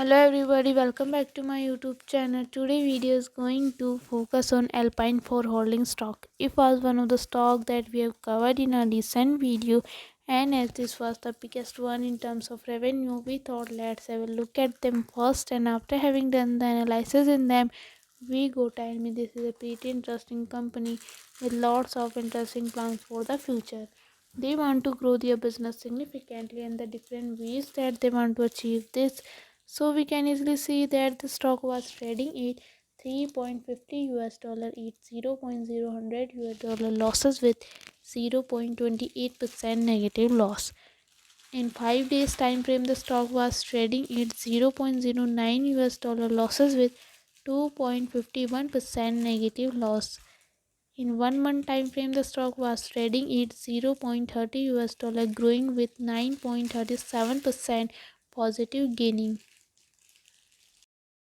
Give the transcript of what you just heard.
Hello everybody, welcome back to my YouTube channel. Today video is going to focus on Alpine for holding stock. It was one of the stock that we have covered in a recent video, and as this was the biggest one in terms of revenue, we thought let's have a look at them first, and after having done the analysis in them, we go tell me this is a pretty interesting company with lots of interesting plans for the future. They want to grow their business significantly and the different ways that they want to achieve this. So we can easily see that the stock was trading at 3.50 US dollar, at 0.000 US dollar losses with 0.28% negative loss. In 5 days time frame, the stock was trading at 0.09 US dollar losses with 2.51% negative loss. In 1 month time frame, the stock was trading at 0.30 US dollar, growing with 9.37% positive gaining.